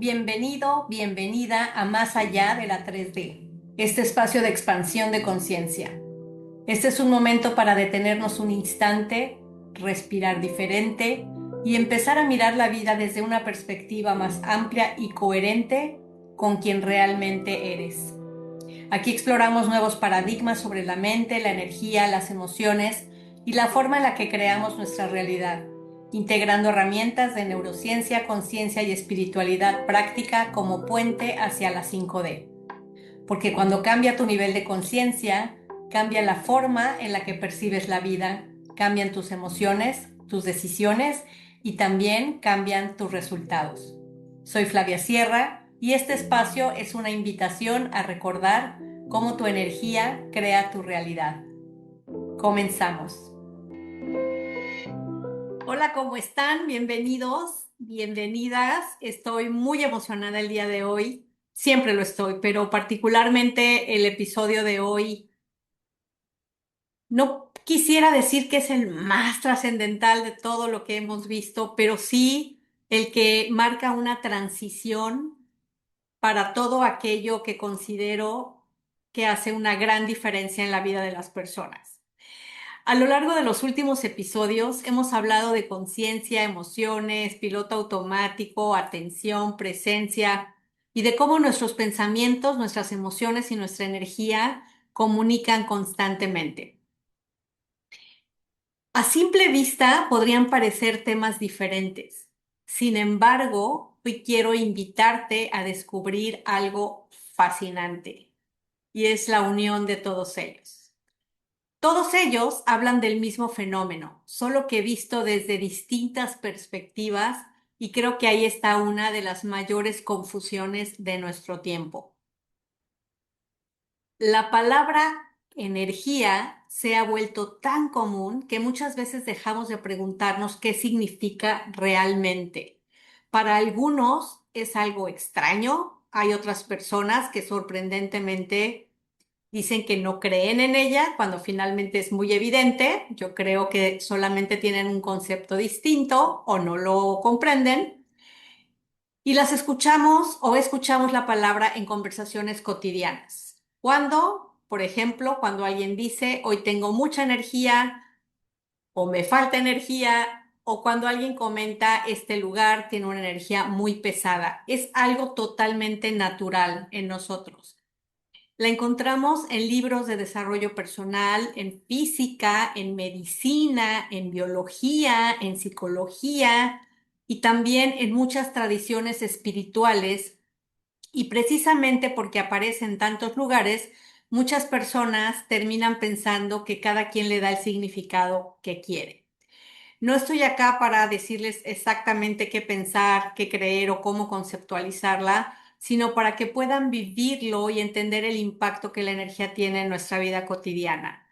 Bienvenido, bienvenida a Más allá de la 3D, este espacio de expansión de conciencia. Este es un momento para detenernos un instante, respirar diferente y empezar a mirar la vida desde una perspectiva más amplia y coherente con quien realmente eres. Aquí exploramos nuevos paradigmas sobre la mente, la energía, las emociones y la forma en la que creamos nuestra realidad, integrando herramientas de neurociencia, conciencia y espiritualidad práctica como puente hacia la 5D. Porque cuando cambia tu nivel de conciencia, cambia la forma en la que percibes la vida, cambian tus emociones, tus decisiones y también cambian tus resultados. Soy Flavia Sierra y este espacio es una invitación a recordar cómo tu energía crea tu realidad. Comenzamos. Hola, ¿cómo están? Bienvenidos, bienvenidas. Estoy muy emocionada el día de hoy. Siempre lo estoy, pero particularmente el episodio de hoy. No quisiera decir que es el más trascendental de todo lo que hemos visto, pero sí el que marca una transición para todo aquello que considero que hace una gran diferencia en la vida de las personas. A lo largo de los últimos episodios hemos hablado de conciencia, emociones, piloto automático, atención, presencia y de cómo nuestros pensamientos, nuestras emociones y nuestra energía comunican constantemente. A simple vista podrían parecer temas diferentes. Sin embargo, hoy quiero invitarte a descubrir algo fascinante y es la unión de todos ellos. Todos ellos hablan del mismo fenómeno, solo que visto desde distintas perspectivas, y creo que ahí está una de las mayores confusiones de nuestro tiempo. La palabra energía se ha vuelto tan común que muchas veces dejamos de preguntarnos qué significa realmente. Para algunos es algo extraño, hay otras personas que sorprendentemente dicen que no creen en ella cuando finalmente es muy evidente. Yo creo que solamente tienen un concepto distinto o no lo comprenden. Y las escuchamos o escuchamos la palabra en conversaciones cotidianas. Cuando, por ejemplo, cuando alguien dice, hoy tengo mucha energía o me falta energía, o cuando alguien comenta, este lugar tiene una energía muy pesada. Es algo totalmente natural en nosotros. La encontramos en libros de desarrollo personal, en física, en medicina, en biología, en psicología y también en muchas tradiciones espirituales. Y precisamente porque aparece en tantos lugares, muchas personas terminan pensando que cada quien le da el significado que quiere. No estoy acá para decirles exactamente qué pensar, qué creer o cómo conceptualizarla, sino para que puedan vivirlo y entender el impacto que la energía tiene en nuestra vida cotidiana.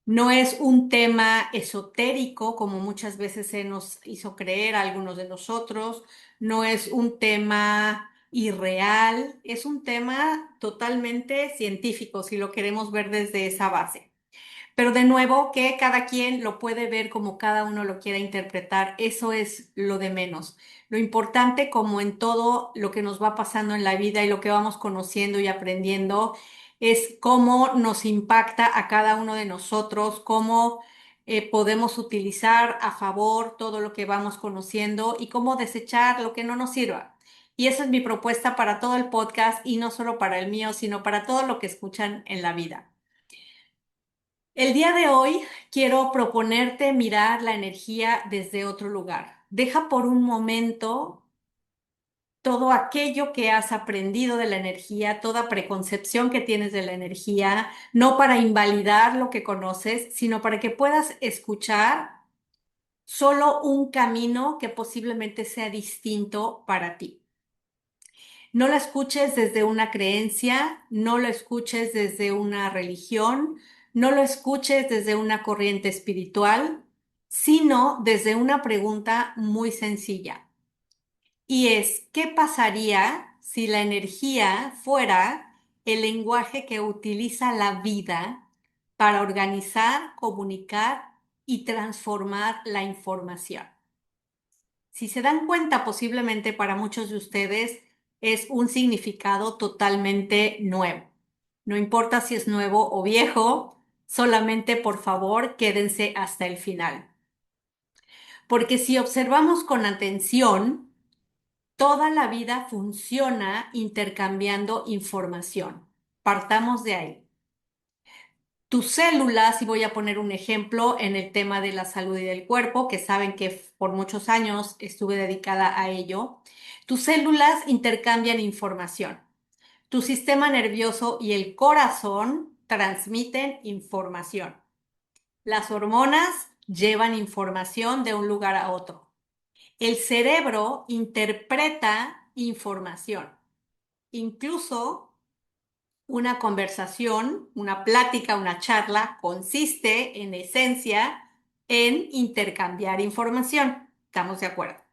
No es un tema esotérico, como muchas veces se nos hizo creer a algunos de nosotros, no es un tema irreal, es un tema totalmente científico, si lo queremos ver desde esa base. Pero de nuevo, que cada quien lo puede ver como cada uno lo quiera interpretar, eso es lo de menos. Lo importante, como en todo lo que nos va pasando en la vida y lo que vamos conociendo y aprendiendo, es cómo nos impacta a cada uno de nosotros, cómo podemos utilizar a favor todo lo que vamos conociendo y cómo desechar lo que no nos sirva. Y esa es mi propuesta para todo el podcast y no solo para el mío, sino para todo lo que escuchan en la vida. El día de hoy quiero proponerte mirar la energía desde otro lugar. Deja por un momento todo aquello que has aprendido de la energía, toda preconcepción que tienes de la energía, no para invalidar lo que conoces, sino para que puedas escuchar solo un camino que posiblemente sea distinto para ti. No la escuches desde una creencia, no lo escuches desde una religión, no lo escuches desde una corriente espiritual, sino desde una pregunta muy sencilla. Y es, ¿qué pasaría si la energía fuera el lenguaje que utiliza la vida para organizar, comunicar y transformar la información? Si se dan cuenta, posiblemente para muchos de ustedes, es un significado totalmente nuevo. No importa si es nuevo o viejo, solamente por favor quédense hasta el final. Porque si observamos con atención, toda la vida funciona intercambiando información. Partamos de ahí. Tus células, y voy a poner un ejemplo en el tema de la salud y del cuerpo, que saben que por muchos años estuve dedicada a ello. Tus células intercambian información. Tu sistema nervioso y el corazón transmiten información. Las hormonas llevan información de un lugar a otro. El cerebro interpreta información. Incluso una conversación, una plática, una charla consiste en esencia en intercambiar información. ¿Estamos de acuerdo?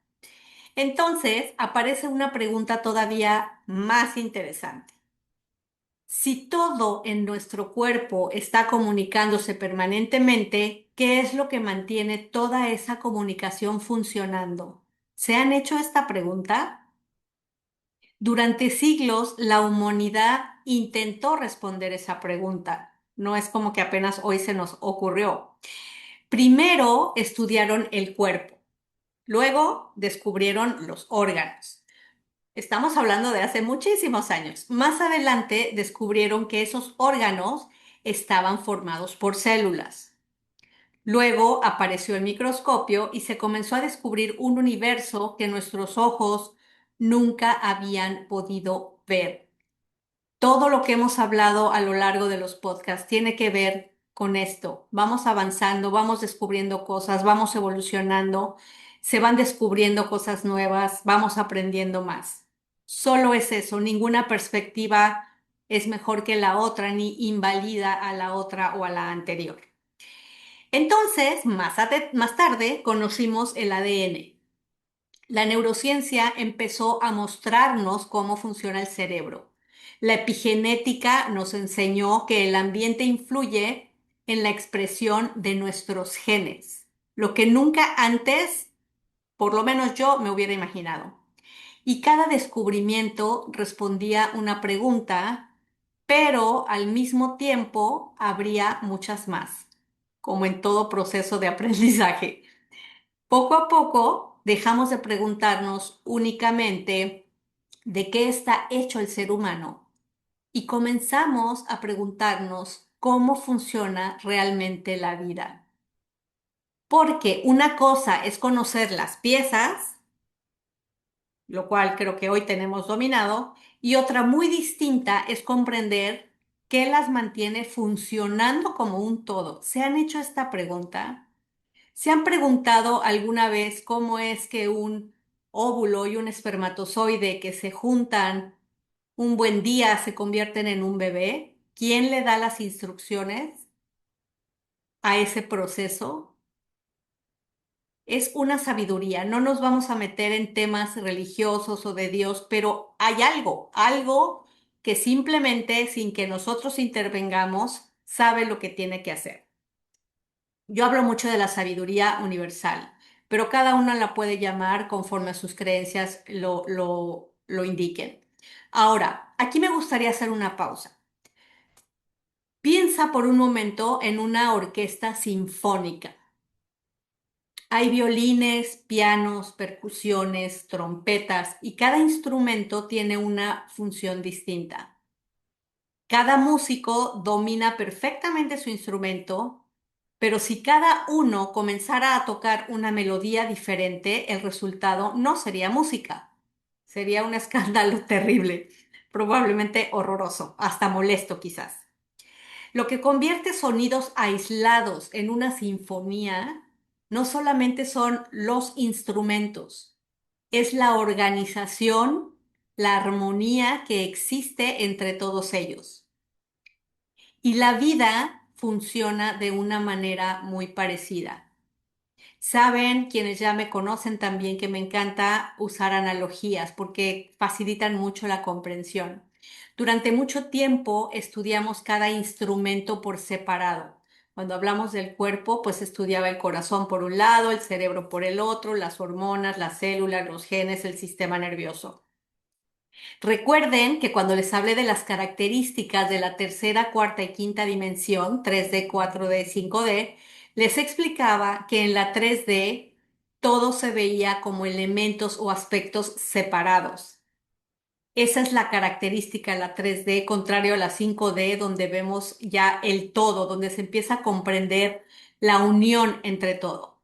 Entonces aparece una pregunta todavía más interesante. Si todo en nuestro cuerpo está comunicándose permanentemente, ¿qué es lo que mantiene toda esa comunicación funcionando? ¿Se han hecho esta pregunta? Durante siglos, la humanidad intentó responder esa pregunta. No es como que apenas hoy se nos ocurrió. Primero estudiaron el cuerpo, luego descubrieron los órganos. Estamos hablando de hace muchísimos años. Más adelante descubrieron que esos órganos estaban formados por células. Luego apareció el microscopio y se comenzó a descubrir un universo que nuestros ojos nunca habían podido ver. Todo lo que hemos hablado a lo largo de los podcasts tiene que ver con esto. Vamos avanzando, vamos descubriendo cosas, vamos evolucionando, se van descubriendo cosas nuevas, vamos aprendiendo más. Solo es eso, ninguna perspectiva es mejor que la otra ni invalida a la otra o a la anterior. Entonces, más tarde conocimos el ADN. La neurociencia empezó a mostrarnos cómo funciona el cerebro. La epigenética nos enseñó que el ambiente influye en la expresión de nuestros genes, lo que nunca antes, por lo menos yo, me hubiera imaginado. Y cada descubrimiento respondía una pregunta, pero al mismo tiempo habría muchas más, como en todo proceso de aprendizaje. Poco a poco dejamos de preguntarnos únicamente de qué está hecho el ser humano y comenzamos a preguntarnos cómo funciona realmente la vida. Porque una cosa es conocer las piezas, lo cual creo que hoy tenemos dominado, y otra muy distinta es comprender qué las mantiene funcionando como un todo. ¿Se han hecho esta pregunta? ¿Se han preguntado alguna vez cómo es que un óvulo y un espermatozoide que se juntan un buen día se convierten en un bebé? ¿Quién le da las instrucciones a ese proceso? Es una sabiduría. No nos vamos a meter en temas religiosos o de Dios, pero hay algo que simplemente sin que nosotros intervengamos sabe lo que tiene que hacer. Yo hablo mucho de la sabiduría universal, pero cada una la puede llamar conforme a sus creencias lo indiquen. Ahora, aquí me gustaría hacer una pausa. Piensa por un momento en una orquesta sinfónica. Hay violines, pianos, percusiones, trompetas y cada instrumento tiene una función distinta. Cada músico domina perfectamente su instrumento, pero si cada uno comenzara a tocar una melodía diferente, el resultado no sería música. Sería un escándalo terrible, probablemente horroroso, hasta molesto quizás. Lo que convierte sonidos aislados en una sinfonía no solamente son los instrumentos, es la organización, la armonía que existe entre todos ellos. Y la vida funciona de una manera muy parecida. Saben, quienes ya me conocen también, que me encanta usar analogías porque facilitan mucho la comprensión. Durante mucho tiempo estudiamos cada instrumento por separado. Cuando hablamos del cuerpo, pues estudiaba el corazón por un lado, el cerebro por el otro, las hormonas, las células, los genes, el sistema nervioso. Recuerden que cuando les hablé de las características de la tercera, cuarta y quinta dimensión, 3D, 4D, 5D, les explicaba que en la 3D todo se veía como elementos o aspectos separados. Esa es la característica de la 3D, contrario a la 5D, donde vemos ya el todo, donde se empieza a comprender la unión entre todo.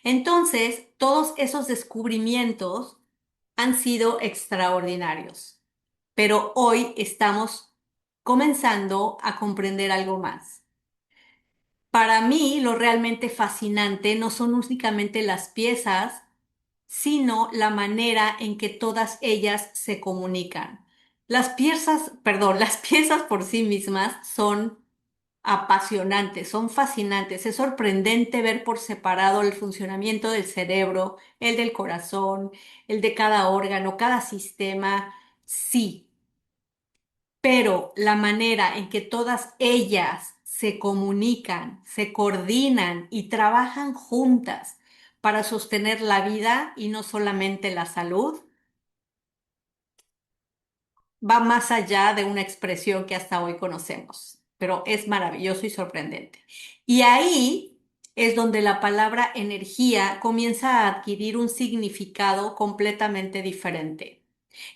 Entonces, todos esos descubrimientos han sido extraordinarios, pero hoy estamos comenzando a comprender algo más. Para mí, lo realmente fascinante no son únicamente las piezas, sino la manera en que todas ellas se comunican. Las piezas, perdón, las piezas por sí mismas son apasionantes, son fascinantes. Es sorprendente ver por separado el funcionamiento del cerebro, el del corazón, el de cada órgano, cada sistema. Sí, pero la manera en que todas ellas se comunican, se coordinan y trabajan juntas para sostener la vida y no solamente la salud, va más allá de una expresión que hasta hoy conocemos, pero es maravilloso y sorprendente. Y ahí es donde la palabra energía comienza a adquirir un significado completamente diferente.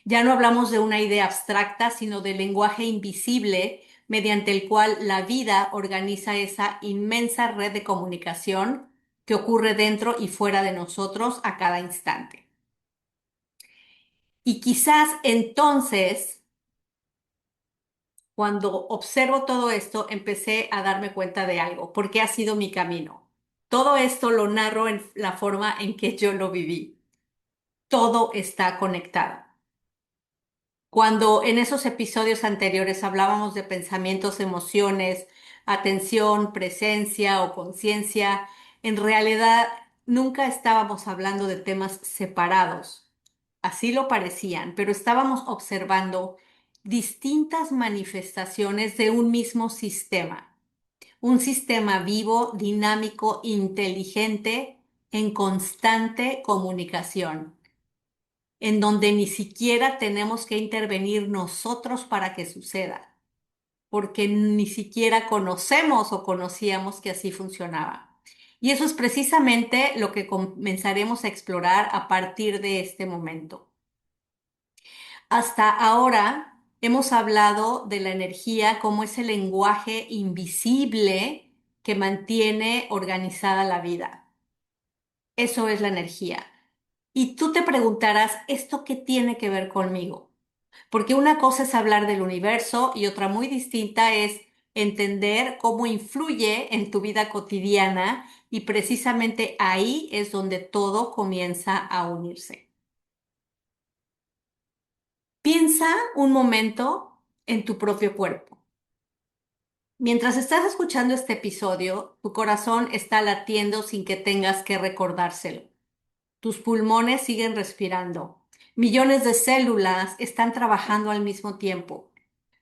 Ya no hablamos de una idea abstracta, sino del lenguaje invisible mediante el cual la vida organiza esa inmensa red de comunicación que ocurre dentro y fuera de nosotros a cada instante. Y quizás entonces, cuando observo todo esto, empecé a darme cuenta de algo, porque ha sido mi camino. Todo esto lo narro en la forma en que yo lo viví. Todo está conectado. Cuando en esos episodios anteriores hablábamos de pensamientos, emociones, atención, presencia o conciencia, en realidad nunca estábamos hablando de temas separados. Así lo parecían, pero estábamos observando distintas manifestaciones de un mismo sistema. Un sistema vivo, dinámico, inteligente, en constante comunicación, en donde ni siquiera tenemos que intervenir nosotros para que suceda, porque ni siquiera conocemos o conocíamos que así funcionaba. Y eso es precisamente lo que comenzaremos a explorar a partir de este momento. Hasta ahora hemos hablado de la energía como ese lenguaje invisible que mantiene organizada la vida. Eso es la energía. Y tú te preguntarás, ¿esto qué tiene que ver conmigo? Porque una cosa es hablar del universo y otra muy distinta es entender cómo influye en tu vida cotidiana y precisamente ahí es donde todo comienza a unirse. Piensa un momento en tu propio cuerpo. Mientras estás escuchando este episodio, tu corazón está latiendo sin que tengas que recordárselo. Tus pulmones siguen respirando. Millones de células están trabajando al mismo tiempo.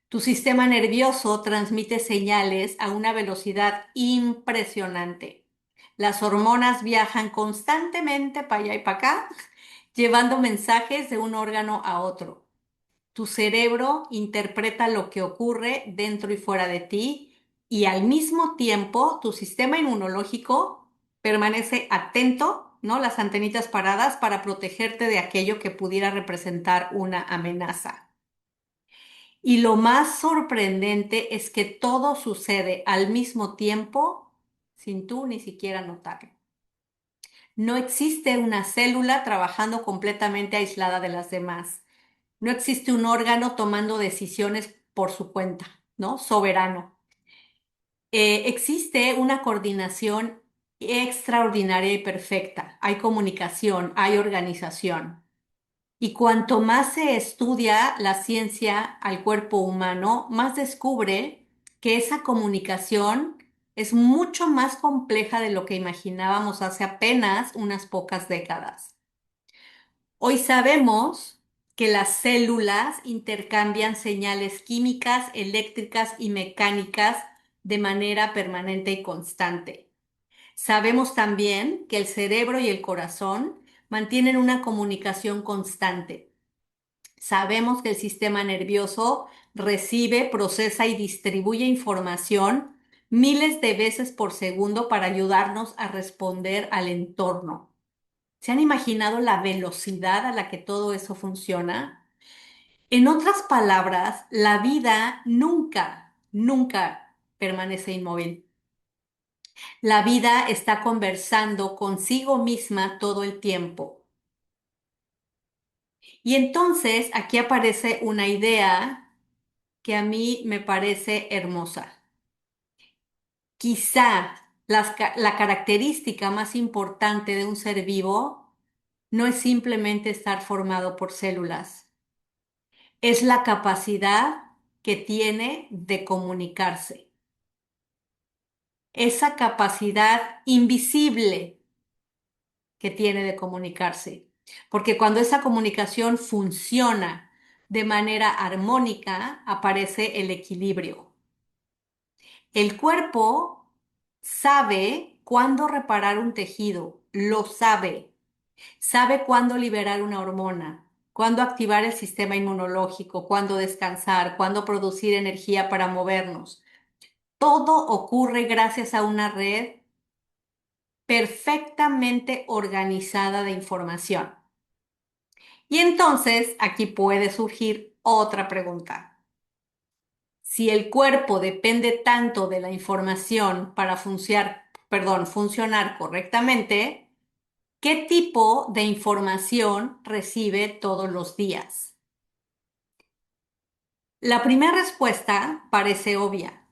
Tu sistema nervioso transmite señales a una velocidad impresionante. Las hormonas viajan constantemente para allá y para acá, llevando mensajes de un órgano a otro. Tu cerebro interpreta lo que ocurre dentro y fuera de ti y al mismo tiempo tu sistema inmunológico permanece atento, ¿no? Las antenitas paradas para protegerte de aquello que pudiera representar una amenaza. Y lo más sorprendente es que todo sucede al mismo tiempo sin tú ni siquiera notarlo. No existe una célula trabajando completamente aislada de las demás. No existe un órgano tomando decisiones por su cuenta, ¿no? Soberano. Existe una coordinación extraordinaria y perfecta. Hay comunicación, hay organización. Y cuanto más se estudia la ciencia al cuerpo humano, más descubre que esa comunicación es mucho más compleja de lo que imaginábamos hace apenas unas pocas décadas. Hoy sabemos que las células intercambian señales químicas, eléctricas y mecánicas de manera permanente y constante. Sabemos también que el cerebro y el corazón mantienen una comunicación constante. Sabemos que el sistema nervioso recibe, procesa y distribuye información miles de veces por segundo para ayudarnos a responder al entorno. ¿Se han imaginado la velocidad a la que todo eso funciona? En otras palabras, la vida nunca permanece inmóvil. La vida está conversando consigo misma todo el tiempo. Y entonces aquí aparece una idea que a mí me parece hermosa. Quizá la característica más importante de un ser vivo no es simplemente estar formado por células, es la capacidad que tiene de comunicarse, esa capacidad invisible que tiene de comunicarse. Porque cuando esa comunicación funciona de manera armónica, aparece el equilibrio. El cuerpo sabe cuándo reparar un tejido, lo sabe. Sabe cuándo liberar una hormona, cuándo activar el sistema inmunológico, cuándo descansar, cuándo producir energía para movernos. Todo ocurre gracias a una red perfectamente organizada de información. Y entonces aquí puede surgir otra pregunta. Si el cuerpo depende tanto de la información para funcionar correctamente, ¿qué tipo de información recibe todos los días? La primera respuesta parece obvia.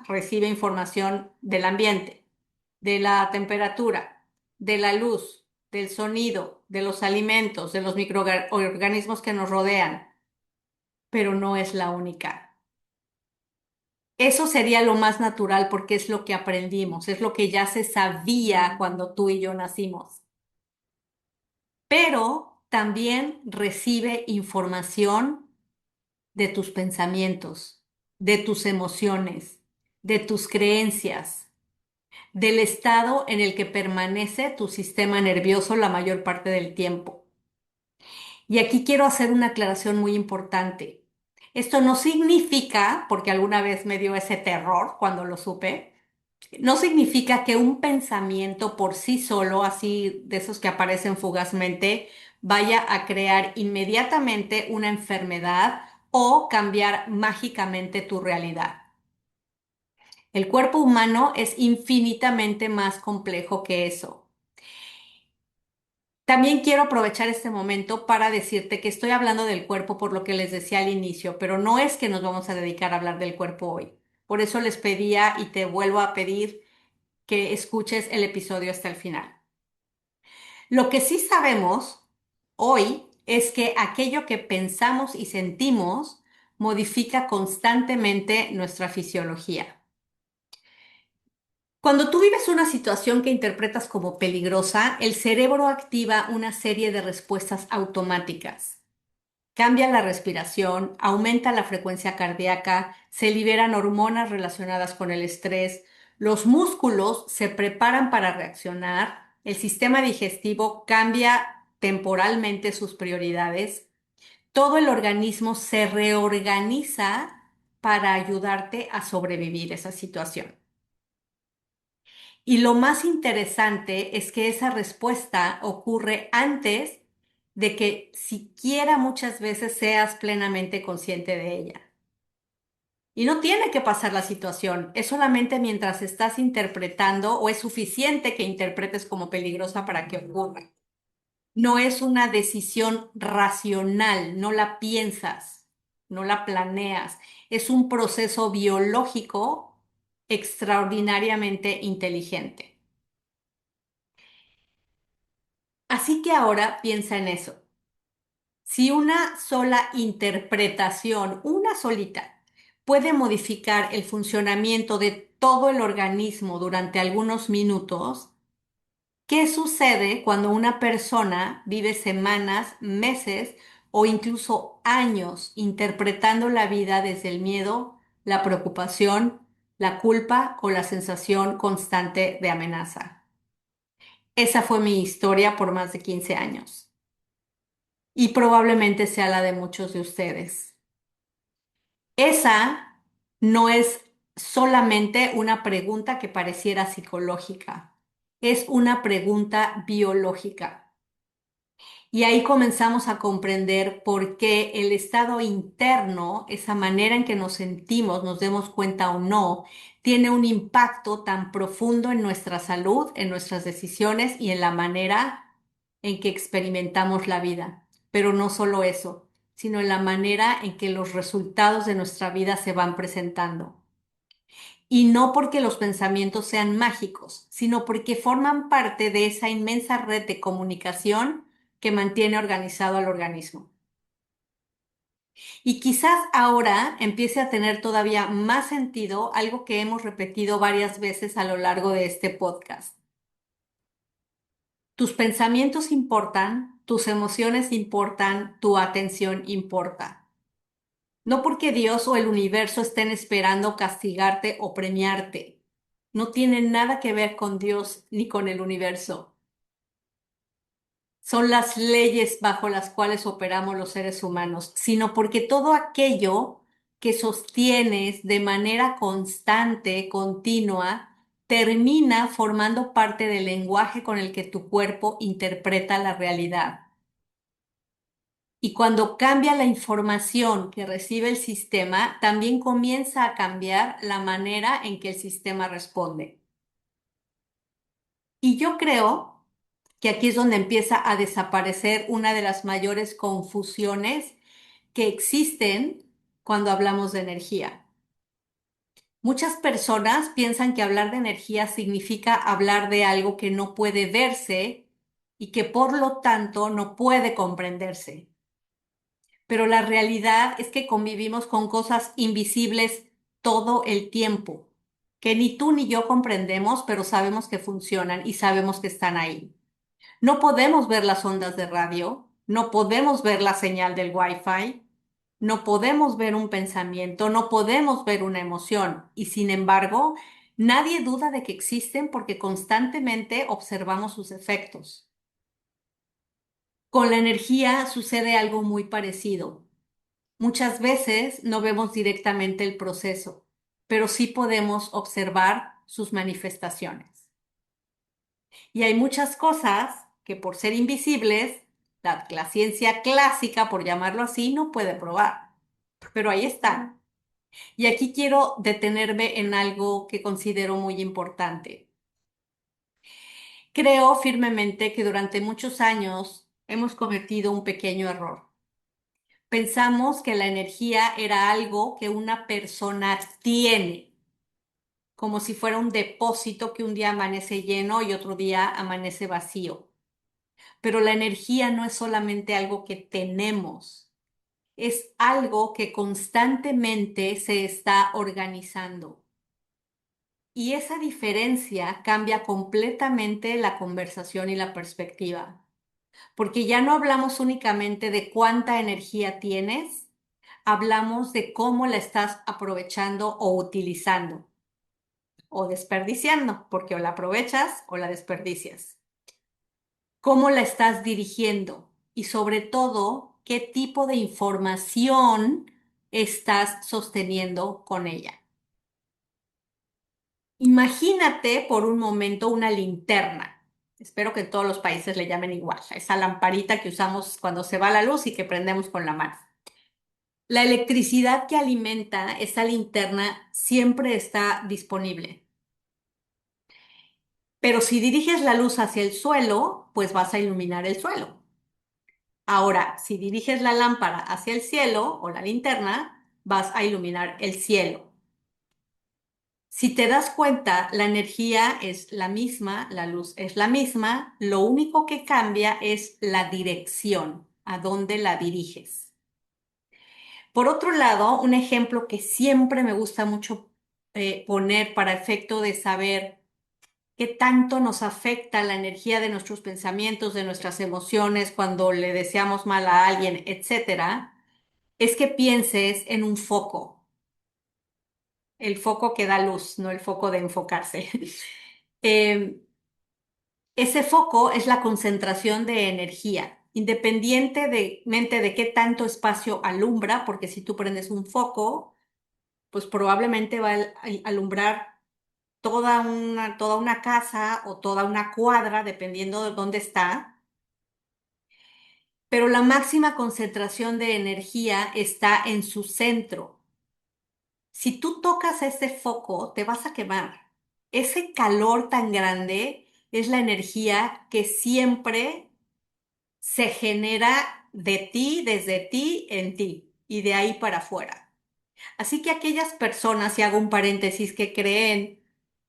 Recibe información del ambiente, de la temperatura, de la luz, del sonido, de los alimentos, de los microorganismos que nos rodean, pero no es la única. Eso sería lo más natural porque es lo que aprendimos, es lo que ya se sabía cuando tú y yo nacimos. Pero también recibe información de tus pensamientos, de tus emociones, de tus creencias, del estado en el que permanece tu sistema nervioso la mayor parte del tiempo. Y aquí quiero hacer una aclaración muy importante. Esto no significa, porque alguna vez me dio ese terror cuando lo supe, no significa que un pensamiento por sí solo, así de esos que aparecen fugazmente, vaya a crear inmediatamente una enfermedad o cambiar mágicamente tu realidad. El cuerpo humano es infinitamente más complejo que eso. También quiero aprovechar este momento para decirte que estoy hablando del cuerpo por lo que les decía al inicio, pero no es que nos vamos a dedicar a hablar del cuerpo hoy. Por eso les pedía y te vuelvo a pedir que escuches el episodio hasta el final. Lo que sí sabemos hoy es que aquello que pensamos y sentimos modifica constantemente nuestra fisiología. Cuando tú vives una situación que interpretas como peligrosa, el cerebro activa una serie de respuestas automáticas. Cambia la respiración, aumenta la frecuencia cardíaca, se liberan hormonas relacionadas con el estrés, los músculos se preparan para reaccionar, el sistema digestivo cambia temporalmente sus prioridades, todo el organismo se reorganiza para ayudarte a sobrevivir esa situación. Y lo más interesante es que esa respuesta ocurre antes de que siquiera muchas veces seas plenamente consciente de ella. Y no tiene que pasar la situación, es solamente mientras estás interpretando o es suficiente que interpretes como peligrosa para que ocurra. No es una decisión racional, no la piensas, no la planeas. Es un proceso biológico extraordinariamente inteligente. Así que ahora piensa en eso. Si una sola interpretación, una solita, puede modificar el funcionamiento de todo el organismo durante algunos minutos, ¿qué sucede cuando una persona vive semanas, meses o incluso años interpretando la vida desde el miedo, la preocupación, la culpa o la sensación constante de amenaza? Esa fue mi historia por más de 15 años. y probablemente sea la de muchos de ustedes. Esa no es solamente una pregunta que pareciera psicológica, es una pregunta biológica. Y ahí comenzamos a comprender por qué el estado interno, esa manera en que nos sentimos, nos demos cuenta o no, tiene un impacto tan profundo en nuestra salud, en nuestras decisiones y en la manera en que experimentamos la vida. Pero no solo eso, sino en la manera en que los resultados de nuestra vida se van presentando. Y no porque los pensamientos sean mágicos, sino porque forman parte de esa inmensa red de comunicación que mantiene organizado al organismo. Y quizás ahora empiece a tener todavía más sentido algo que hemos repetido varias veces a lo largo de este podcast. Tus pensamientos importan, tus emociones importan, tu atención importa. No porque Dios o el universo estén esperando castigarte o premiarte. No tiene nada que ver con Dios ni con el universo. Son las leyes bajo las cuales operamos los seres humanos, sino porque todo aquello que sostienes de manera constante, continua, termina formando parte del lenguaje con el que tu cuerpo interpreta la realidad. Y cuando cambia la información que recibe el sistema, también comienza a cambiar la manera en que el sistema responde. Y yo creo que aquí es donde empieza a desaparecer una de las mayores confusiones que existen cuando hablamos de energía. Muchas personas piensan que hablar de energía significa hablar de algo que no puede verse y que por lo tanto no puede comprenderse. Pero la realidad es que convivimos con cosas invisibles todo el tiempo, que ni tú ni yo comprendemos, pero sabemos que funcionan y sabemos que están ahí. No podemos ver las ondas de radio, no podemos ver la señal del Wi-Fi, no podemos ver un pensamiento, no podemos ver una emoción y sin embargo, nadie duda de que existen porque constantemente observamos sus efectos. Con la energía sucede algo muy parecido. Muchas veces no vemos directamente el proceso, pero sí podemos observar sus manifestaciones. Y hay muchas cosas que por ser invisibles, la ciencia clásica, por llamarlo así, no puede probar, pero ahí están. Y aquí quiero detenerme en algo que considero muy importante. Creo firmemente que durante muchos años hemos cometido un pequeño error. Pensamos que la energía era algo que una persona tiene, como si fuera un depósito que un día amanece lleno y otro día amanece vacío. Pero la energía no es solamente algo que tenemos, es algo que constantemente se está organizando. Y esa diferencia cambia completamente la conversación y la perspectiva, porque ya no hablamos únicamente de cuánta energía tienes, hablamos de cómo la estás aprovechando o utilizando o desperdiciando, porque o la aprovechas o la desperdicias. ¿Cómo la estás dirigiendo? Y sobre todo, ¿qué tipo de información estás sosteniendo con ella? Imagínate por un momento una linterna. Espero que en todos los países le llamen igual, esa lamparita que usamos cuando se va la luz y que prendemos con la mano. La electricidad que alimenta esa linterna siempre está disponible. Pero si diriges la luz hacia el suelo, pues vas a iluminar el suelo. Ahora, si diriges la lámpara hacia el cielo o la linterna, vas a iluminar el cielo. Si te das cuenta, la energía es la misma, la luz es la misma, lo único que cambia es la dirección, a dónde la diriges. Por otro lado, un ejemplo que siempre me gusta mucho poner para efecto de saber qué tanto nos afecta la energía de nuestros pensamientos, de nuestras emociones cuando le deseamos mal a alguien, etcétera, es que pienses en un foco, el foco que da luz, no el foco de enfocarse. Eh, Ese foco es la concentración de energía. independientemente de qué tanto espacio alumbra, porque si tú prendes un foco, pues probablemente va a alumbrar toda una casa o toda una cuadra, dependiendo de dónde está, pero la máxima concentración de energía está en su centro. Si tú tocas ese foco, te vas a quemar. Ese calor tan grande es la energía que siempre se genera de ti, desde ti, en ti y de ahí para afuera. Así que aquellas personas, y hago un paréntesis, que creen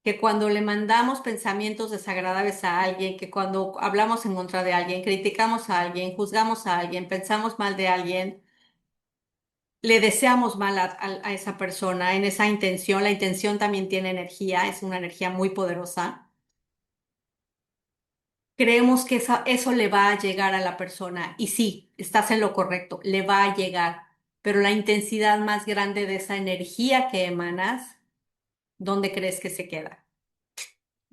que cuando le mandamos pensamientos desagradables a alguien, que cuando hablamos en contra de alguien, criticamos a alguien, juzgamos a alguien, pensamos mal de alguien, le deseamos mal a esa persona en esa intención. La intención también tiene energía, es una energía muy poderosa. Creemos que eso le va a llegar a la persona y sí, estás en lo correcto, le va a llegar, pero la intensidad más grande de esa energía que emanas, ¿dónde crees que se queda?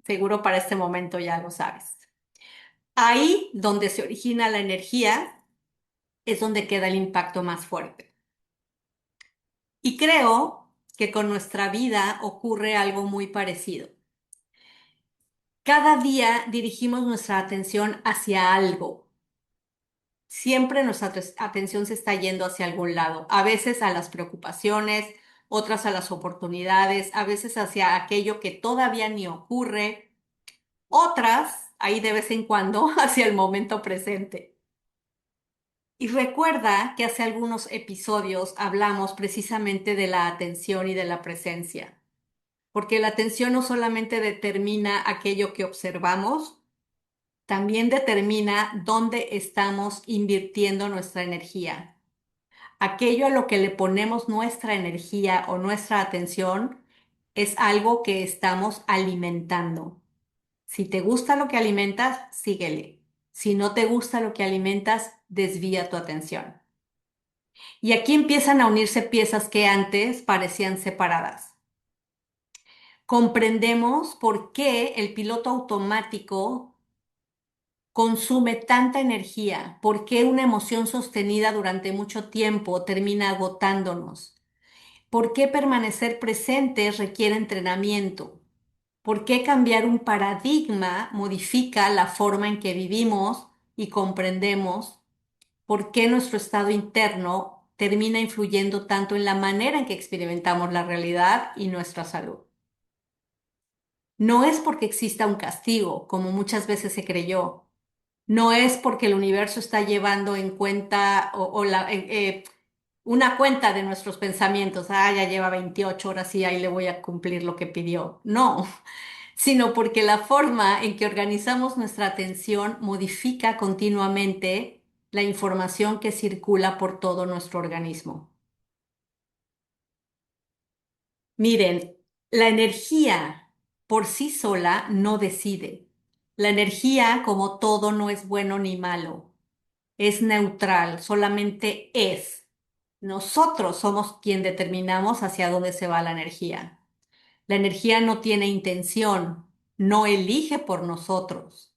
Seguro para este momento ya lo sabes. Ahí donde se origina la energía es donde queda el impacto más fuerte. Y creo que con nuestra vida ocurre algo muy parecido. Cada día dirigimos nuestra atención hacia algo. Siempre nuestra atención se está yendo hacia algún lado, a veces a las preocupaciones, otras a las oportunidades, a veces hacia aquello que todavía ni ocurre, otras, ahí de vez en cuando, hacia el momento presente. Y recuerda que hace algunos episodios hablamos precisamente de la atención y de la presencia, porque la atención no solamente determina aquello que observamos, también determina dónde estamos invirtiendo nuestra energía. Aquello a lo que le ponemos nuestra energía o nuestra atención es algo que estamos alimentando. Si te gusta lo que alimentas, síguele. Si no te gusta lo que alimentas, desvía tu atención. Y aquí empiezan a unirse piezas que antes parecían separadas. Comprendemos por qué el piloto automático consume tanta energía, por qué una emoción sostenida durante mucho tiempo termina agotándonos. ¿Por qué permanecer presentes requiere entrenamiento? ¿Por qué cambiar un paradigma modifica la forma en que vivimos y comprendemos? ¿Por qué nuestro estado interno termina influyendo tanto en la manera en que experimentamos la realidad y nuestra salud? No es porque exista un castigo, como muchas veces se creyó. No es porque el universo está llevando en cuenta una cuenta de nuestros pensamientos. Ah, ya lleva 28 horas y ahí le voy a cumplir lo que pidió. No, sino porque la forma en que organizamos nuestra atención modifica continuamente la información que circula por todo nuestro organismo. Miren, la energía por sí sola no decide. La energía, como todo, no es bueno ni malo. Es neutral, solamente es. Nosotros somos quien determinamos hacia dónde se va la energía. La energía no tiene intención, no elige por nosotros.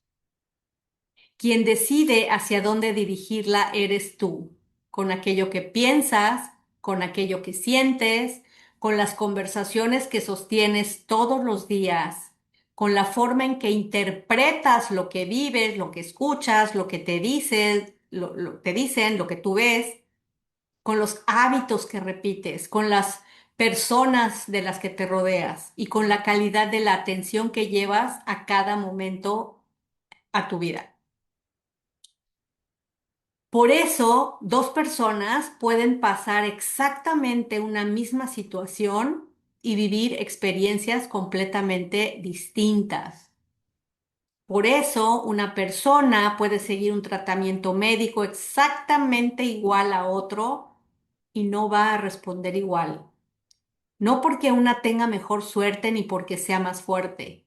Quien decide hacia dónde dirigirla eres tú, con aquello que piensas, con aquello que sientes, con las conversaciones que sostienes todos los días, con la forma en que interpretas lo que vives, lo que escuchas, lo que te dicen, te dicen, lo que tú ves, con los hábitos que repites, con las personas de las que te rodeas y con la calidad de la atención que llevas a cada momento a tu vida. Por eso, dos personas pueden pasar exactamente una misma situación y vivir experiencias completamente distintas. Por eso, una persona puede seguir un tratamiento médico exactamente igual a otro y no va a responder igual. No porque una tenga mejor suerte ni porque sea más fuerte,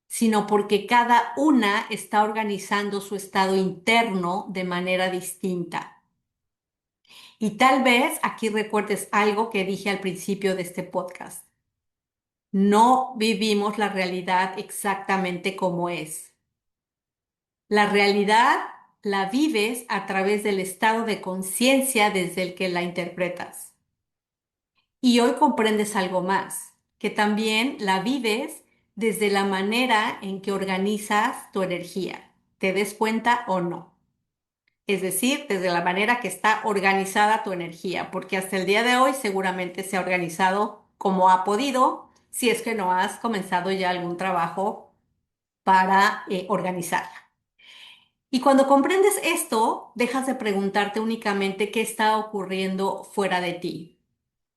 sino porque cada una está organizando su estado interno de manera distinta. Y tal vez aquí recuerdes algo que dije al principio de este podcast. No vivimos la realidad exactamente como es. La realidad la vives a través del estado de conciencia desde el que la interpretas. Y hoy comprendes algo más, que también la vives desde la manera en que organizas tu energía, te des cuenta o no. Es decir, desde la manera que está organizada tu energía, porque hasta el día de hoy seguramente se ha organizado como ha podido, si es que no has comenzado ya algún trabajo para organizarla. Y cuando comprendes esto, dejas de preguntarte únicamente qué está ocurriendo fuera de ti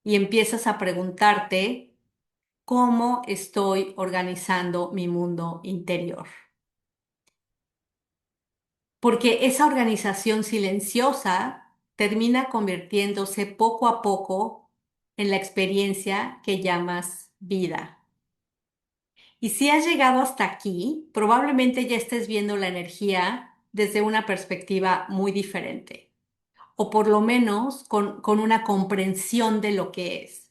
y empiezas a preguntarte cómo estoy organizando mi mundo interior. Porque esa organización silenciosa termina convirtiéndose poco a poco en la experiencia que llamas vida. Y si has llegado hasta aquí, probablemente ya estés viendo la energía desde una perspectiva muy diferente, o por lo menos con una comprensión de lo que es.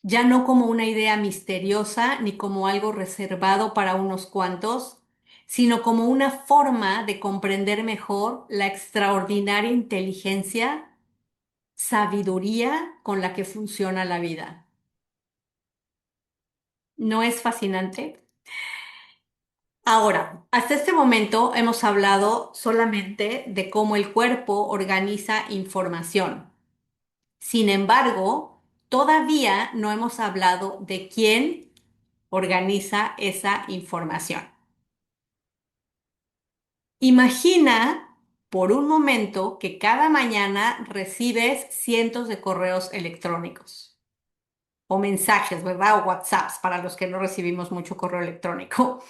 Ya no como una idea misteriosa ni como algo reservado para unos cuantos, sino como una forma de comprender mejor la extraordinaria inteligencia, sabiduría con la que funciona la vida. ¿No es fascinante? Ahora, hasta este momento hemos hablado solamente de cómo el cuerpo organiza información. Sin embargo, todavía no hemos hablado de quién organiza esa información. Imagina por un momento que cada mañana recibes cientos de correos electrónicos o mensajes, ¿verdad? O WhatsApps para los que no recibimos mucho correo electrónico.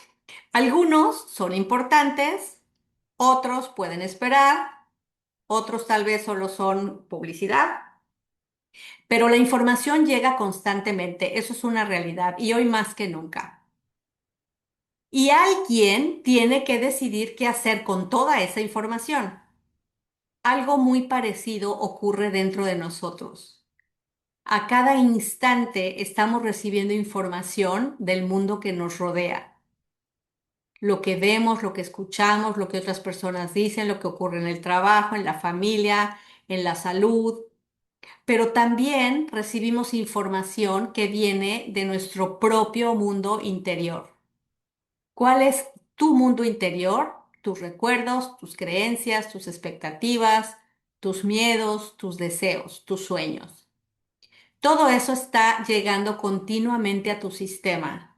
Algunos son importantes, otros pueden esperar, otros tal vez solo son publicidad, pero la información llega constantemente, eso es una realidad y hoy más que nunca. Y alguien tiene que decidir qué hacer con toda esa información. Algo muy parecido ocurre dentro de nosotros. A cada instante estamos recibiendo información del mundo que nos rodea. Lo que vemos, lo que escuchamos, lo que otras personas dicen, lo que ocurre en el trabajo, en la familia, en la salud. Pero también recibimos información que viene de nuestro propio mundo interior. ¿Cuál es tu mundo interior? Tus recuerdos, tus creencias, tus expectativas, tus miedos, tus deseos, tus sueños. Todo eso está llegando continuamente a tu sistema.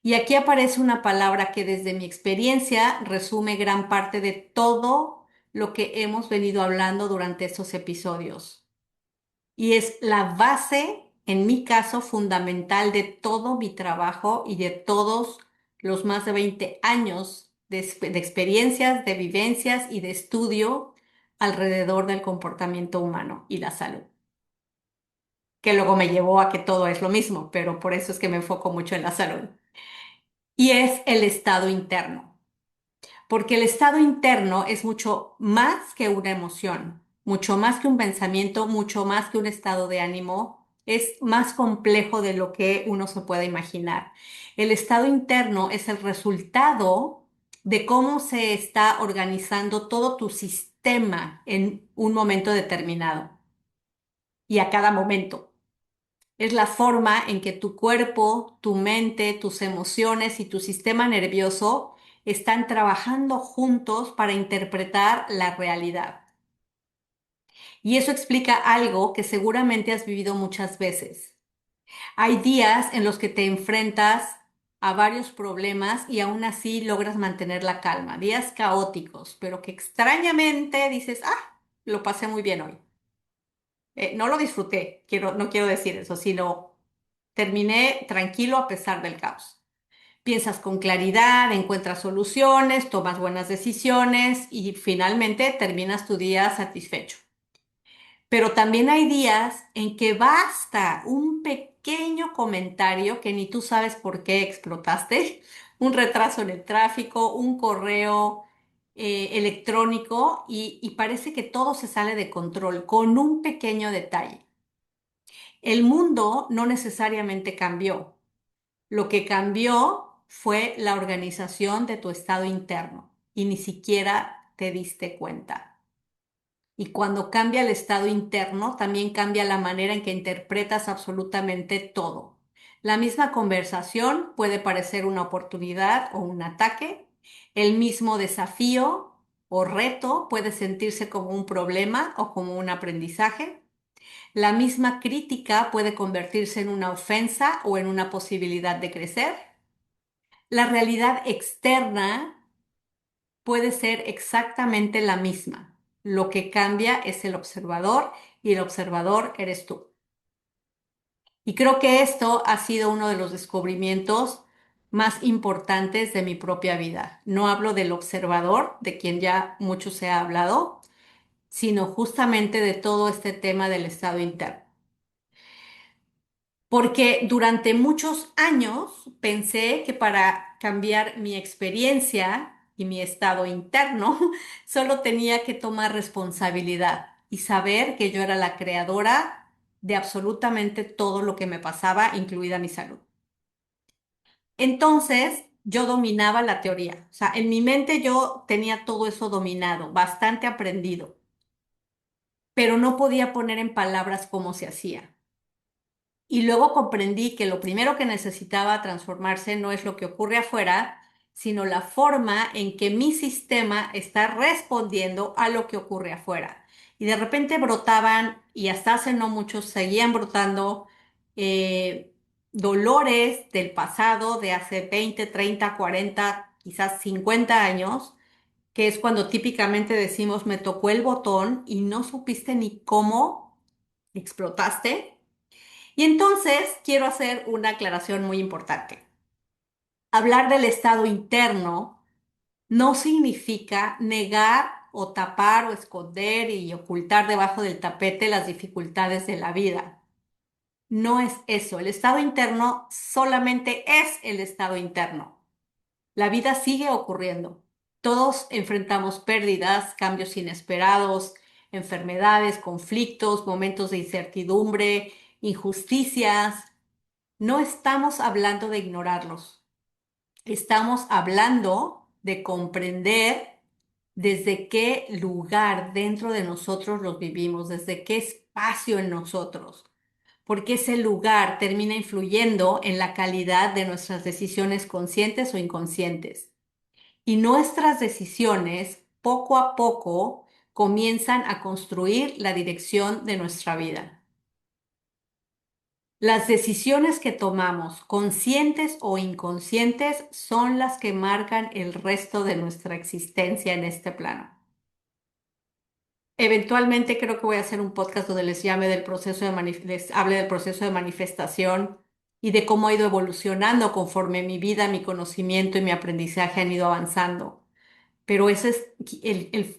Y aquí aparece una palabra que desde mi experiencia resume gran parte de todo lo que hemos venido hablando durante estos episodios. Y es la base, en mi caso, fundamental de todo mi trabajo y de todos los más de 20 años de experiencias, de vivencias y de estudio alrededor del comportamiento humano y la salud, que luego me llevó a que todo es lo mismo, pero por eso es que me enfoco mucho en la salud. Y es el estado interno. Porque el estado interno es mucho más que una emoción, mucho más que un pensamiento, mucho más que un estado de ánimo, es más complejo de lo que uno se puede imaginar. El estado interno es el resultado de cómo se está organizando todo tu sistema en un momento determinado y a cada momento. Es la forma en que tu cuerpo, tu mente, tus emociones y tu sistema nervioso están trabajando juntos para interpretar la realidad. Y eso explica algo que seguramente has vivido muchas veces. Hay días en los que te enfrentas a varios problemas y aún así logras mantener la calma. Días caóticos, pero que extrañamente dices, lo pasé muy bien hoy. No lo disfruté, no quiero decir eso, sino terminé tranquilo a pesar del caos. Piensas con claridad, encuentras soluciones, tomas buenas decisiones y finalmente terminas tu día satisfecho. Pero también hay días en que basta un pequeño comentario que ni tú sabes por qué explotaste, un retraso en el tráfico, un correo electrónico y parece que todo se sale de control con un pequeño detalle. El mundo no necesariamente cambió. Lo que cambió fue la organización de tu estado interno. y ni siquiera te diste cuenta. Y cuando cambia el estado interno, también cambia la manera en que interpretas absolutamente todo. La misma conversación puede parecer una oportunidad o un ataque. El mismo desafío o reto puede sentirse como un problema o como un aprendizaje. La misma crítica puede convertirse en una ofensa o en una posibilidad de crecer. La realidad externa puede ser exactamente la misma. Lo que cambia es el observador y el observador eres tú. Y creo que esto ha sido uno de los descubrimientos más importantes de mi propia vida. No hablo del observador, de quien ya mucho se ha hablado, sino justamente de todo este tema del estado interno. Porque durante muchos años pensé que para cambiar mi experiencia y mi estado interno, solo tenía que tomar responsabilidad y saber que yo era la creadora de absolutamente todo lo que me pasaba, incluida mi salud. Entonces, yo dominaba la teoría. O sea, en mi mente yo tenía todo eso dominado, bastante aprendido, pero no podía poner en palabras cómo se hacía. Y luego comprendí que lo primero que necesitaba transformarse no es lo que ocurre afuera, sino la forma en que mi sistema está respondiendo a lo que ocurre afuera. Y de repente brotaban, y hasta hace no muchos seguían brotando, eh, dolores del pasado de hace 20, 30, 40, quizás 50 años, que es cuando típicamente decimos me tocó el botón y no supiste ni cómo explotaste. Y entonces quiero hacer una aclaración muy importante. Hablar del estado interno no significa negar o tapar o esconder y ocultar debajo del tapete las dificultades de la vida. No es eso. El estado interno solamente es el estado interno. La vida sigue ocurriendo. Todos enfrentamos pérdidas, cambios inesperados, enfermedades, conflictos, momentos de incertidumbre, injusticias. No estamos hablando de ignorarlos, estamos hablando de comprender desde qué lugar dentro de nosotros los vivimos, desde qué espacio en nosotros, porque ese lugar termina influyendo en la calidad de nuestras decisiones conscientes o inconscientes. Y nuestras decisiones, poco a poco, comienzan a construir la dirección de nuestra vida. Las decisiones que tomamos, conscientes o inconscientes, son las que marcan el resto de nuestra existencia en este plano. Eventualmente creo que voy a hacer un podcast donde les llame del proceso les hable del proceso de manifestación y de cómo ha ido evolucionando conforme mi vida, mi conocimiento y mi aprendizaje han ido avanzando. Pero ese es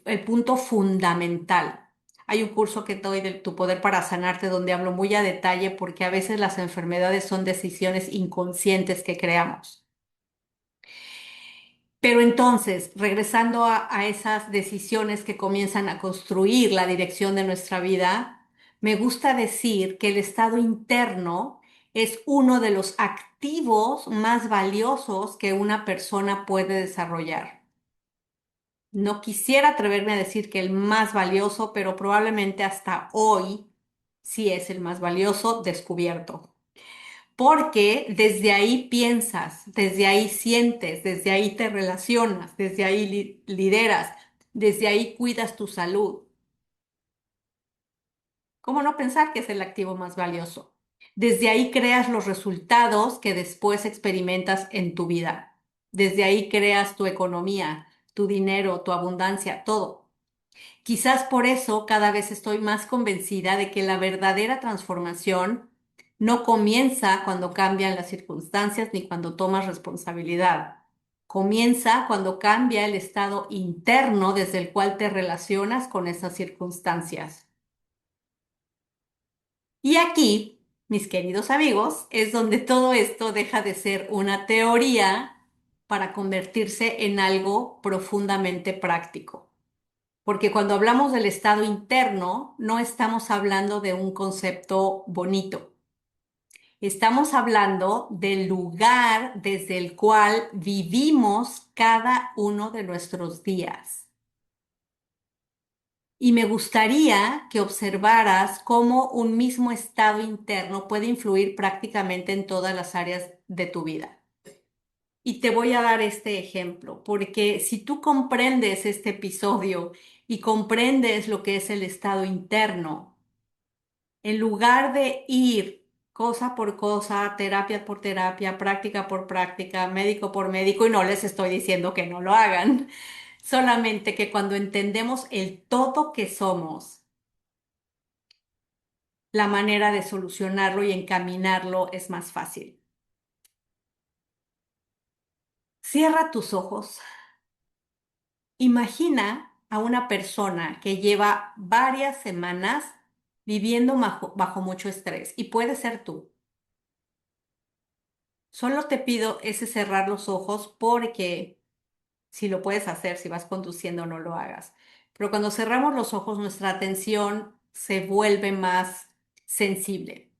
el punto fundamental. Hay un curso que doy de Tu Poder para Sanarte donde hablo muy a detalle porque a veces las enfermedades son decisiones inconscientes que creamos. Pero entonces, regresando a esas decisiones que comienzan a construir la dirección de nuestra vida, me gusta decir que el estado interno es uno de los activos más valiosos que una persona puede desarrollar. No quisiera atreverme a decir que el más valioso, pero probablemente hasta hoy sí es el más valioso descubierto. Porque desde ahí piensas, desde ahí sientes, desde ahí te relacionas, desde ahí lideras, desde ahí cuidas tu salud. ¿Cómo no pensar que es el activo más valioso? Desde ahí creas los resultados que después experimentas en tu vida. Desde ahí creas tu economía, tu dinero, tu abundancia, todo. Quizás por eso cada vez estoy más convencida de que la verdadera transformación no comienza cuando cambian las circunstancias ni cuando tomas responsabilidad. Comienza cuando cambia el estado interno desde el cual te relacionas con esas circunstancias. Y aquí, mis queridos amigos, es donde todo esto deja de ser una teoría para convertirse en algo profundamente práctico. Porque cuando hablamos del estado interno, no estamos hablando de un concepto bonito. Estamos hablando del lugar desde el cual vivimos cada uno de nuestros días. Y me gustaría que observaras cómo un mismo estado interno puede influir prácticamente en todas las áreas de tu vida. Y te voy a dar este ejemplo, porque si tú comprendes este episodio y comprendes lo que es el estado interno, en lugar de ir cosa por cosa, terapia por terapia, práctica por práctica, médico por médico, y no les estoy diciendo que no lo hagan, solamente que cuando entendemos el todo que somos, la manera de solucionarlo y encaminarlo es más fácil. Cierra tus ojos. Imagina a una persona que lleva varias semanas viviendo bajo mucho estrés y puede ser tú. Solo te pido ese cerrar los ojos porque si lo puedes hacer, si vas conduciendo, no lo hagas. Pero cuando cerramos los ojos, nuestra atención se vuelve más sensible.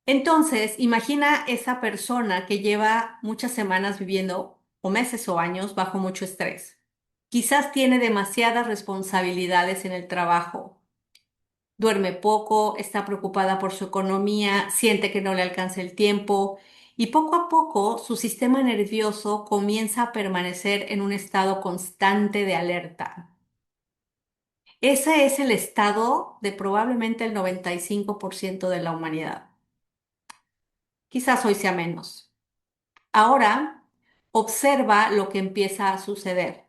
Entonces, imagina esa persona que lleva muchas semanas viviendo, o meses o años, bajo mucho estrés. Quizás tiene demasiadas responsabilidades en el trabajo. Duerme poco, está preocupada por su economía, siente que no le alcanza el tiempo y poco a poco su sistema nervioso comienza a permanecer en un estado constante de alerta. Ese es el estado de probablemente el 95% de la humanidad. Quizás hoy sea menos. Ahora, observa lo que empieza a suceder.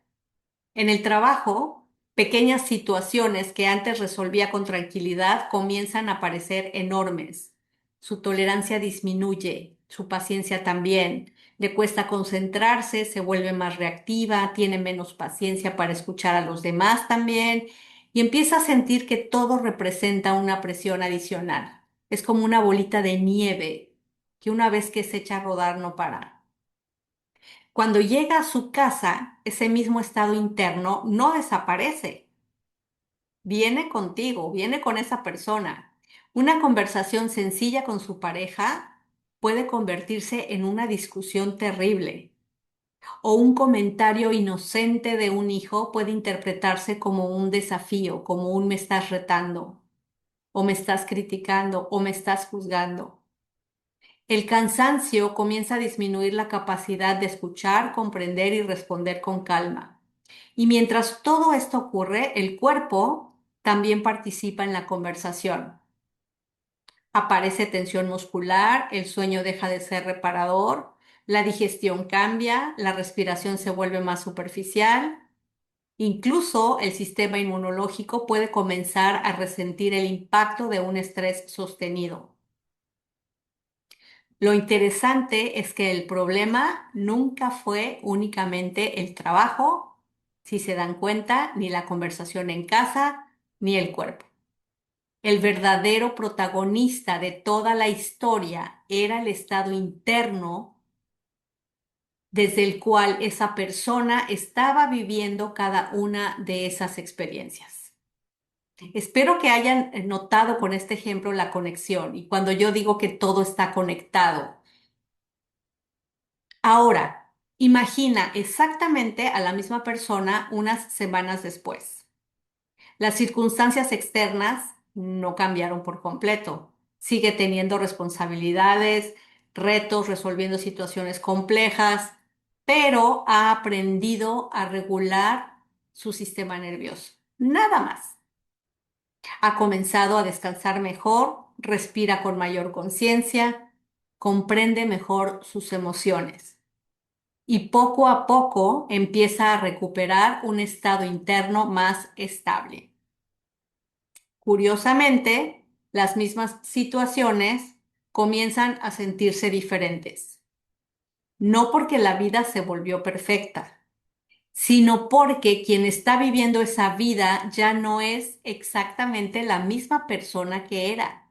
En el trabajo, pequeñas situaciones que antes resolvía con tranquilidad comienzan a parecer enormes. Su tolerancia disminuye, su paciencia también. Le cuesta concentrarse, se vuelve más reactiva, tiene menos paciencia para escuchar a los demás también y empieza a sentir que todo representa una presión adicional. Es como una bolita de nieve que una vez que se echa a rodar no para. Cuando llega a su casa, ese mismo estado interno no desaparece. Viene contigo, viene con esa persona. Una conversación sencilla con su pareja puede convertirse en una discusión terrible. O un comentario inocente de un hijo puede interpretarse como un desafío, como un me estás retando, o me estás criticando, o me estás juzgando. El cansancio comienza a disminuir la capacidad de escuchar, comprender y responder con calma. Y mientras todo esto ocurre, el cuerpo también participa en la conversación. Aparece tensión muscular, el sueño deja de ser reparador, la digestión cambia, la respiración se vuelve más superficial. Incluso el sistema inmunológico puede comenzar a resentir el impacto de un estrés sostenido. Lo interesante es que el problema nunca fue únicamente el trabajo, si se dan cuenta, ni la conversación en casa, ni el cuerpo. El verdadero protagonista de toda la historia era el estado interno desde el cual esa persona estaba viviendo cada una de esas experiencias. Espero que hayan notado con este ejemplo la conexión y cuando yo digo que todo está conectado. Ahora, imagina exactamente a la misma persona unas semanas después. Las circunstancias externas no cambiaron por completo. Sigue teniendo responsabilidades, retos, resolviendo situaciones complejas, pero ha aprendido a regular su sistema nervioso. Nada más. Ha comenzado a descansar mejor, respira con mayor conciencia, comprende mejor sus emociones y poco a poco empieza a recuperar un estado interno más estable. Curiosamente, las mismas situaciones comienzan a sentirse diferentes, no porque la vida se volvió perfecta, sino porque quien está viviendo esa vida ya no es exactamente la misma persona que era.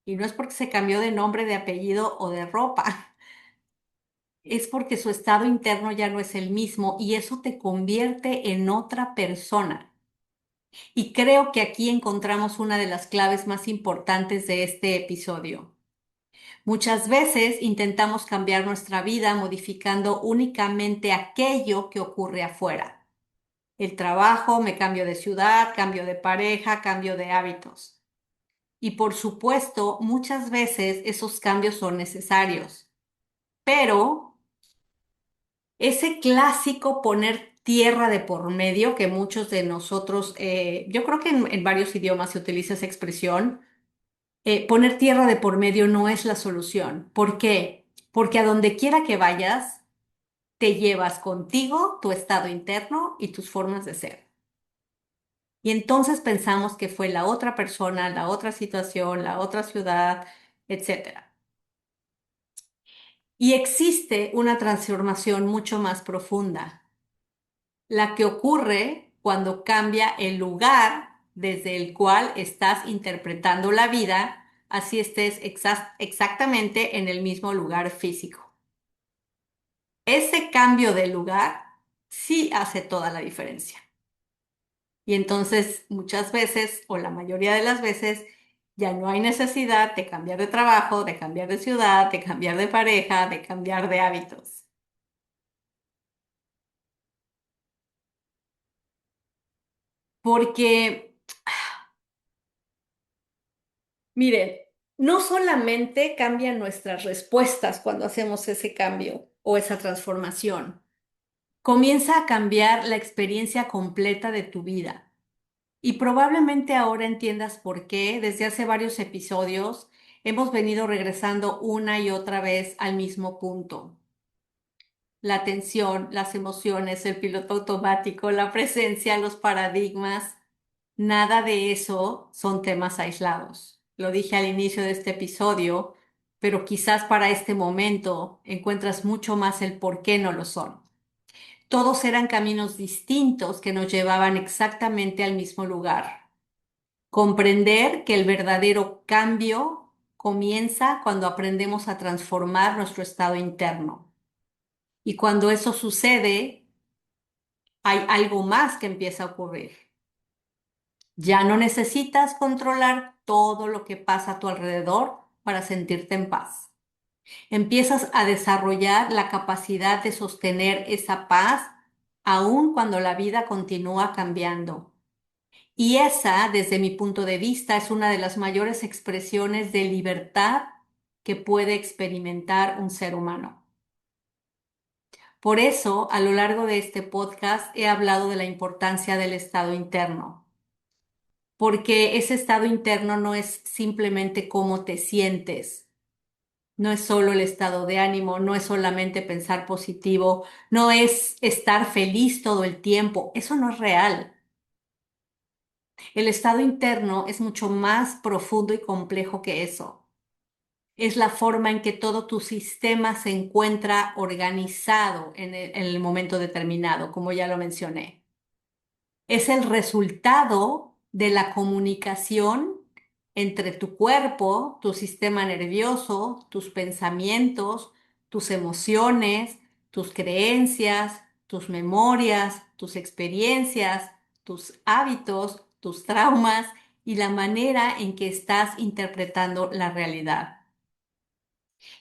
Y no es porque se cambió de nombre, de apellido o de ropa. Es porque su estado interno ya no es el mismo y eso te convierte en otra persona. Y creo que aquí encontramos una de las claves más importantes de este episodio. Muchas veces intentamos cambiar nuestra vida modificando únicamente aquello que ocurre afuera. El trabajo, me cambio de ciudad, cambio de pareja, cambio de hábitos. Y por supuesto, muchas veces esos cambios son necesarios. Pero ese clásico poner tierra de por medio, que muchos de nosotros, yo creo que en varios idiomas se utiliza esa expresión, poner tierra de por medio no es la solución. ¿Por qué? Porque a donde quiera que vayas, te llevas contigo tu estado interno y tus formas de ser. Y entonces pensamos que fue la otra persona, la otra situación, la otra ciudad, etcétera. Y existe una transformación mucho más profunda, la que ocurre cuando cambia el lugar desde el cual estás interpretando la vida, así estés exactamente en el mismo lugar físico. Ese cambio de lugar sí hace toda la diferencia. Y entonces muchas veces, o la mayoría de las veces, ya no hay necesidad de cambiar de trabajo, de cambiar de ciudad, de cambiar de pareja, de cambiar de hábitos. Porque, mire, no solamente cambian nuestras respuestas cuando hacemos ese cambio o esa transformación, comienza a cambiar la experiencia completa de tu vida. Y probablemente ahora entiendas por qué desde hace varios episodios hemos venido regresando una y otra vez al mismo punto. La atención, las emociones, el piloto automático, la presencia, los paradigmas, nada de eso son temas aislados. Lo dije al inicio de este episodio, pero quizás para este momento encuentras mucho más el por qué no lo son. Todos eran caminos distintos que nos llevaban exactamente al mismo lugar. Comprender que el verdadero cambio comienza cuando aprendemos a transformar nuestro estado interno. Y cuando eso sucede, hay algo más que empieza a ocurrir. Ya no necesitas controlar todo lo que pasa a tu alrededor para sentirte en paz. Empiezas a desarrollar la capacidad de sostener esa paz aun cuando la vida continúa cambiando. Y esa, desde mi punto de vista, es una de las mayores expresiones de libertad que puede experimentar un ser humano. Por eso, a lo largo de este podcast he hablado de la importancia del estado interno, porque ese estado interno no es simplemente cómo te sientes, no es solo el estado de ánimo, no es solamente pensar positivo, no es estar feliz todo el tiempo, eso no es real. El estado interno es mucho más profundo y complejo que eso. Es la forma en que todo tu sistema se encuentra organizado en el momento determinado, como ya lo mencioné. Es el resultado de la comunicación entre tu cuerpo, tu sistema nervioso, tus pensamientos, tus emociones, tus creencias, tus memorias, tus experiencias, tus hábitos, tus traumas y la manera en que estás interpretando la realidad.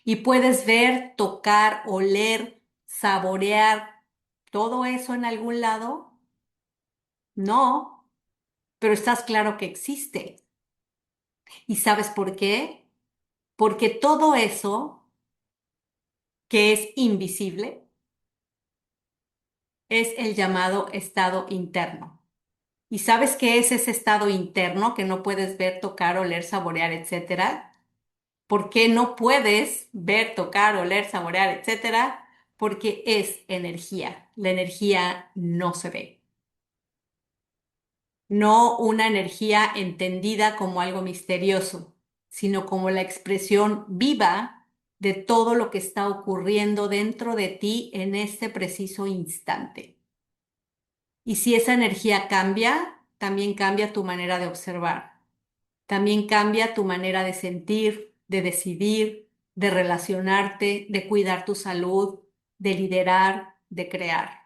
Y puedes ver, tocar, oler, saborear todo eso en algún lado. No, pero estás claro que existe. ¿Y sabes por qué? Porque todo eso que es invisible es el llamado estado interno. ¿Y sabes qué es ese estado interno que no puedes ver, tocar, oler, saborear, etcétera? ¿Por qué no puedes ver, tocar, oler, saborear, etcétera? Porque es energía. La energía no se ve. No una energía entendida como algo misterioso, sino como la expresión viva de todo lo que está ocurriendo dentro de ti en este preciso instante. Y si esa energía cambia, también cambia tu manera de observar, también cambia tu manera de sentir, de decidir, de relacionarte, de cuidar tu salud, de liderar, de crear.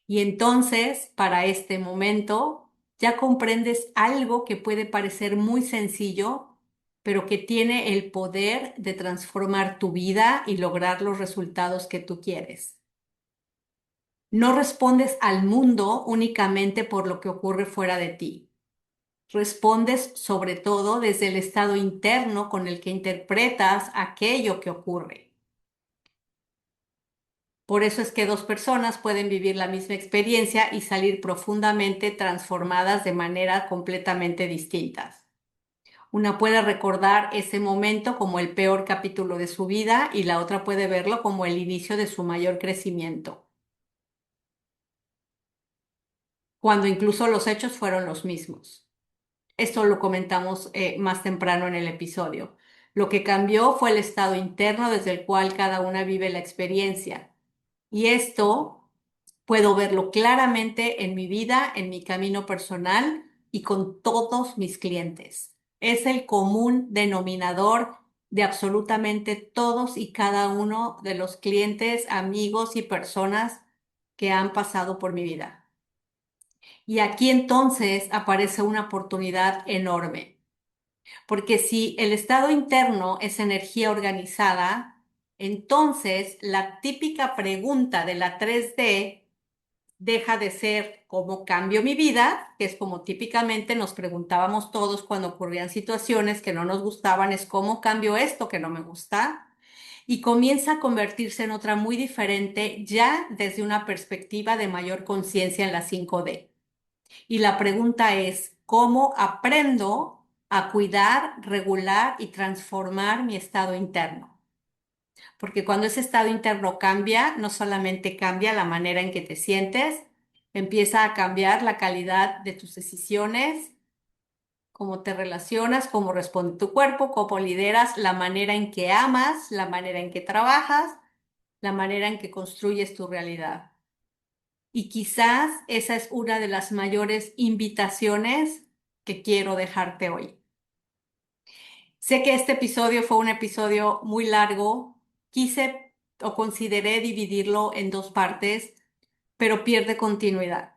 Y entonces, para este momento, Ya comprendes algo que puede parecer muy sencillo, pero que tiene el poder de transformar tu vida y lograr los resultados que tú quieres. No respondes al mundo únicamente por lo que ocurre fuera de ti. Respondes sobre todo desde el estado interno con el que interpretas aquello que ocurre. Por eso es que dos personas pueden vivir la misma experiencia y salir profundamente transformadas de manera completamente distintas. Una puede recordar ese momento como el peor capítulo de su vida y la otra puede verlo como el inicio de su mayor crecimiento, cuando incluso los hechos fueron los mismos. Esto lo comentamos más temprano en el episodio. Lo que cambió fue el estado interno desde el cual cada una vive la experiencia. Y esto puedo verlo claramente en mi vida, en mi camino personal y con todos mis clientes. Es el común denominador de absolutamente todos y cada uno de los clientes, amigos y personas que han pasado por mi vida. Y aquí entonces aparece una oportunidad enorme, porque si el estado interno es energía organizada, entonces la típica pregunta de la 3D deja de ser cómo cambio mi vida, que es como típicamente nos preguntábamos todos cuando ocurrían situaciones que no nos gustaban, es cómo cambio esto que no me gusta, y comienza a convertirse en otra muy diferente ya desde una perspectiva de mayor conciencia en la 5D. Y la pregunta es, ¿cómo aprendo a cuidar, regular y transformar mi estado interno? Porque cuando ese estado interno cambia, no solamente cambia la manera en que te sientes, empieza a cambiar la calidad de tus decisiones, cómo te relacionas, cómo responde tu cuerpo, cómo lideras, la manera en que amas, la manera en que trabajas, la manera en que construyes tu realidad. Y quizás esa es una de las mayores invitaciones que quiero dejarte hoy. Sé que este episodio fue un episodio muy largo. Quise o consideré dividirlo en dos partes, pero pierde continuidad.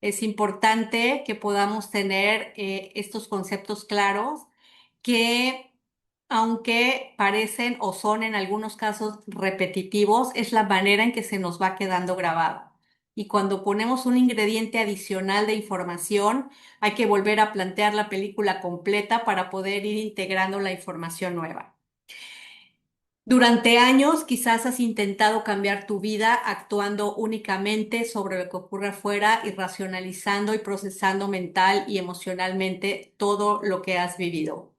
Es importante que podamos tener estos conceptos claros que, aunque parecen o son en algunos casos repetitivos, es la manera en que se nos va quedando grabado. Y cuando ponemos un ingrediente adicional de información, hay que volver a plantear la película completa para poder ir integrando la información nueva. Durante años quizás has intentado cambiar tu vida actuando únicamente sobre lo que ocurre afuera y racionalizando y procesando mental y emocionalmente todo lo que has vivido.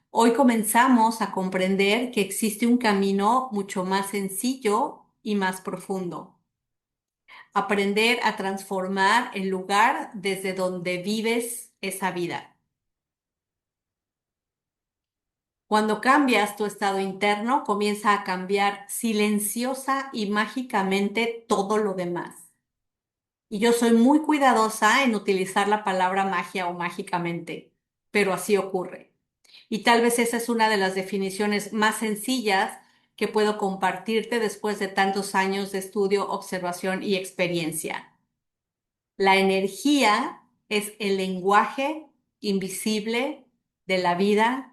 Hoy comenzamos a comprender que existe un camino mucho más sencillo y más profundo. Aprender a transformar el lugar desde donde vives esa vida. Cuando cambias tu estado interno, comienza a cambiar silenciosa y mágicamente todo lo demás. Y yo soy muy cuidadosa en utilizar la palabra magia o mágicamente, pero así ocurre. Y tal vez esa es una de las definiciones más sencillas que puedo compartirte después de tantos años de estudio, observación y experiencia. La energía es el lenguaje invisible de la vida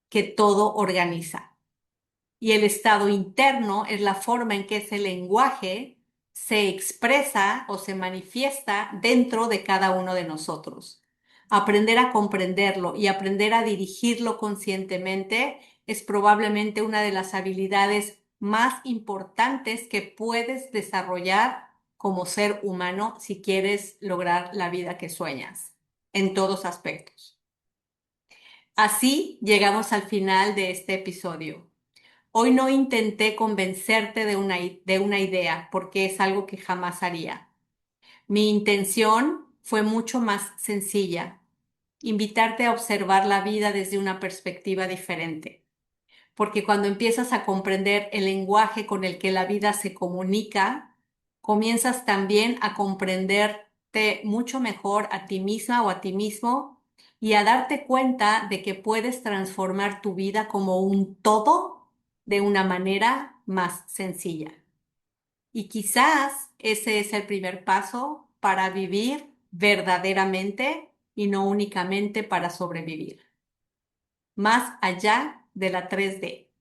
que todo organiza. Y el estado interno es la forma en que ese lenguaje se expresa o se manifiesta dentro de cada uno de nosotros. Aprender a comprenderlo y aprender a dirigirlo conscientemente es probablemente una de las habilidades más importantes que puedes desarrollar como ser humano si quieres lograr la vida que sueñas, en todos aspectos. Así llegamos al final de este episodio. Hoy no intenté convencerte de una idea, porque es algo que jamás haría. Mi intención fue mucho más sencilla, invitarte a observar la vida desde una perspectiva diferente. Porque cuando empiezas a comprender el lenguaje con el que la vida se comunica, comienzas también a comprenderte mucho mejor a ti misma o a ti mismo y a darte cuenta de que puedes transformar tu vida como un todo de una manera más sencilla. Y quizás ese es el primer paso para vivir verdaderamente y no únicamente para sobrevivir. Más allá de la 3D.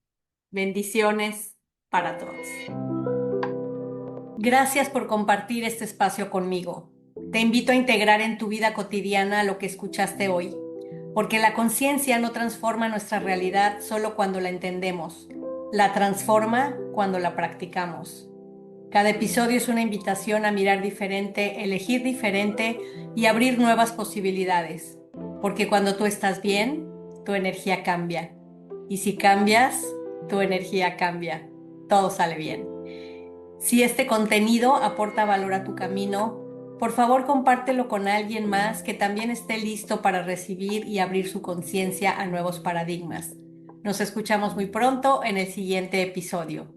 Bendiciones para todos. Gracias por compartir este espacio conmigo. Te invito a integrar en tu vida cotidiana lo que escuchaste hoy, porque la conciencia no transforma nuestra realidad solo cuando la entendemos, la transforma cuando la practicamos. Cada episodio es una invitación a mirar diferente, elegir diferente y abrir nuevas posibilidades, porque cuando tú estás bien, tu energía cambia. Y si cambias, tu energía cambia. Todo sale bien. Si este contenido aporta valor a tu camino, por favor compártelo con alguien más que también esté listo para recibir y abrir su conciencia a nuevos paradigmas. Nos escuchamos muy pronto en el siguiente episodio.